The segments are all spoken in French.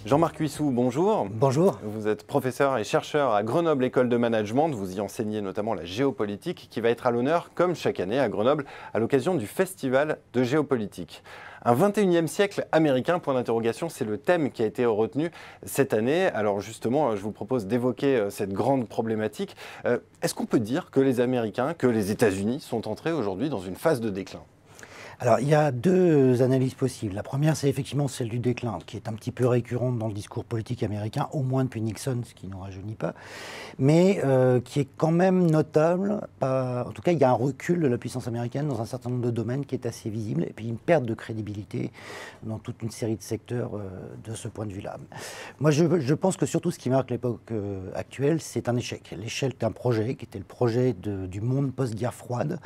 Jean-Marc Huissou, bonjour. Bonjour. Vous êtes professeur et chercheur à Grenoble École de Management. Vous y enseignez notamment la géopolitique qui va être à l'honneur, comme chaque année à Grenoble, à l'occasion du Festival de géopolitique. Un 21e siècle américain, point d'interrogation, c'est le thème qui a été retenu cette année. Alors justement, je vous propose d'évoquer cette grande problématique. Est-ce qu'on peut dire que les Américains, que les États-Unis sont entrés aujourd'hui dans une phase de déclin ? Alors, il y a deux analyses possibles. La première, c'est effectivement celle du déclin, qui est un petit peu récurrente dans le discours politique américain, au moins depuis Nixon, ce qui n'en rajeunit pas, mais qui est quand même notable. En tout cas, il y a un recul de la puissance américaine dans un certain nombre de domaines qui est assez visible, et puis une perte de crédibilité dans toute une série de secteurs de ce point de vue-là. Moi, je pense que surtout ce qui marque l'époque actuelle, c'est un échec. L'échec d'un projet qui était le projet du monde post-guerre froide,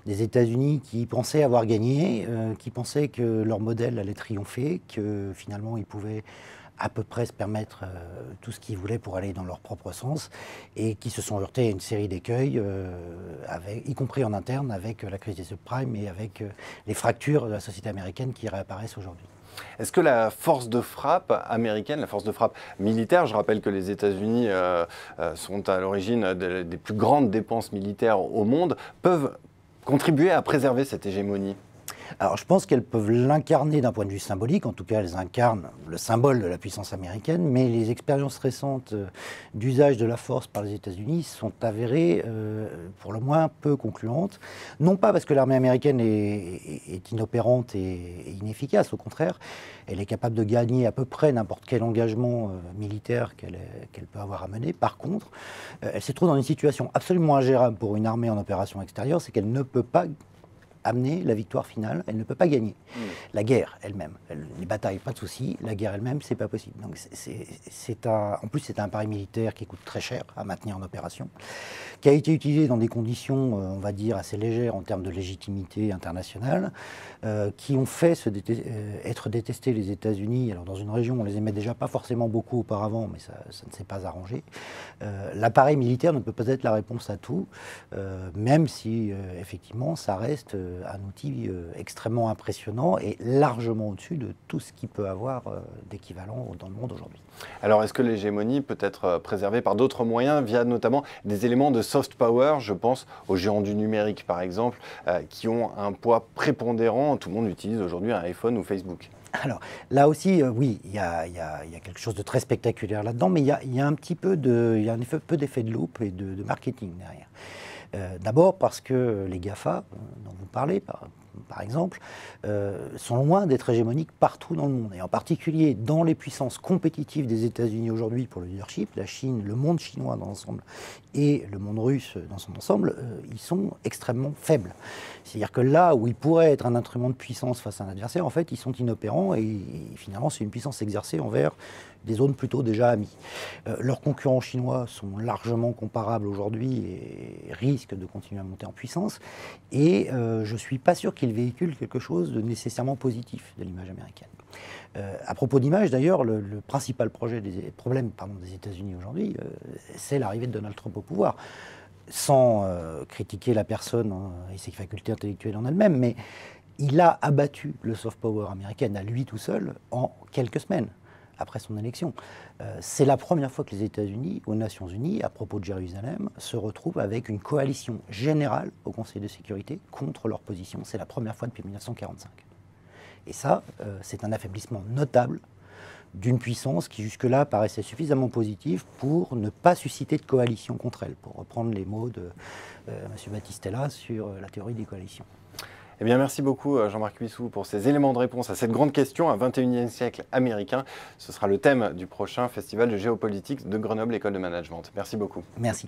des États-Unis qui pensaient avoir gagné, qui pensaient que leur modèle allait triompher, que finalement ils pouvaient à peu près se permettre tout ce qu'ils voulaient pour aller dans leur propre sens, et qui se sont heurtés à une série d'écueils, y compris en interne, avec la crise des subprimes et avec les fractures de la société américaine qui réapparaissent aujourd'hui. Est-ce que la force de frappe américaine, la force de frappe militaire, je rappelle que les États-Unis sont à l'origine des plus grandes dépenses militaires au monde, peuvent contribuer à préserver cette hégémonie ? Alors je pense qu'elles peuvent l'incarner d'un point de vue symbolique, en tout cas elles incarnent le symbole de la puissance américaine, mais les expériences récentes d'usage de la force par les États-Unis sont avérées pour le moins peu concluantes. Non pas parce que l'armée américaine est inopérante et inefficace, au contraire, elle est capable de gagner à peu près n'importe quel engagement militaire qu'elle peut avoir à mener. Par contre, elle se trouve dans une situation absolument ingérable pour une armée en opération extérieure, c'est qu'elle ne peut pas amener la victoire finale, elle ne peut pas gagner. La guerre elle-même, les batailles, pas de souci, la guerre elle-même, c'est pas possible. Donc en plus, c'est un appareil militaire qui coûte très cher à maintenir en opération, qui a été utilisé dans des conditions, on va dire, assez légères en termes de légitimité internationale, qui ont fait être détestés les États-Unis. Alors dans une région, on les aimait déjà pas forcément beaucoup auparavant, mais ça ne s'est pas arrangé. L'appareil militaire ne peut pas être la réponse à tout, même si, effectivement, ça reste un outil extrêmement impressionnant et largement au-dessus de tout ce qu'il peut avoir d'équivalent dans le monde aujourd'hui. Alors, est-ce que l'hégémonie peut être préservée par d'autres moyens, via notamment des éléments de soft power, je pense aux géants du numérique par exemple, qui ont un poids prépondérant? Tout le monde utilise aujourd'hui un iPhone ou Facebook. Alors là aussi, oui, il y a quelque chose de très spectaculaire là-dedans, mais il y a un petit peu il y a un peu d'effet de loupe et de marketing derrière. D'abord parce que les GAFA, dont vous parlez par exemple, sont loin d'être hégémoniques partout dans le monde. Et en particulier dans les puissances compétitives des États-Unis aujourd'hui pour le leadership, la Chine, le monde chinois dans l'ensemble et le monde russe dans son ensemble, ils sont extrêmement faibles. C'est-à-dire que là où ils pourraient être un instrument de puissance face à un adversaire, en fait, ils sont inopérants et finalement c'est une puissance exercée envers des zones plutôt déjà amies. Leurs concurrents chinois sont largement comparables aujourd'hui et risquent de continuer à monter en puissance. Et je ne suis pas sûr qu'ils véhiculent quelque chose de nécessairement positif de l'image américaine. À propos d'image, d'ailleurs, le principal problème des États-Unis aujourd'hui, c'est l'arrivée de Donald Trump au pouvoir. Sans critiquer la personne et ses facultés intellectuelles en elle-même, mais il a abattu le soft power américain à lui tout seul en quelques semaines après son élection. C'est la première fois que les États-Unis, aux Nations Unies, à propos de Jérusalem, se retrouvent avec une coalition générale au Conseil de sécurité contre leur position. C'est la première fois depuis 1945. Et ça, c'est un affaiblissement notable d'une puissance qui jusque-là paraissait suffisamment positive pour ne pas susciter de coalition contre elle, pour reprendre les mots de M. Battistella sur la théorie des coalitions. Eh bien, merci beaucoup Jean-Marc Huissou pour ces éléments de réponse à cette grande question, un 21e siècle américain. Ce sera le thème du prochain festival de géopolitique de Grenoble École de Management. Merci beaucoup. Merci.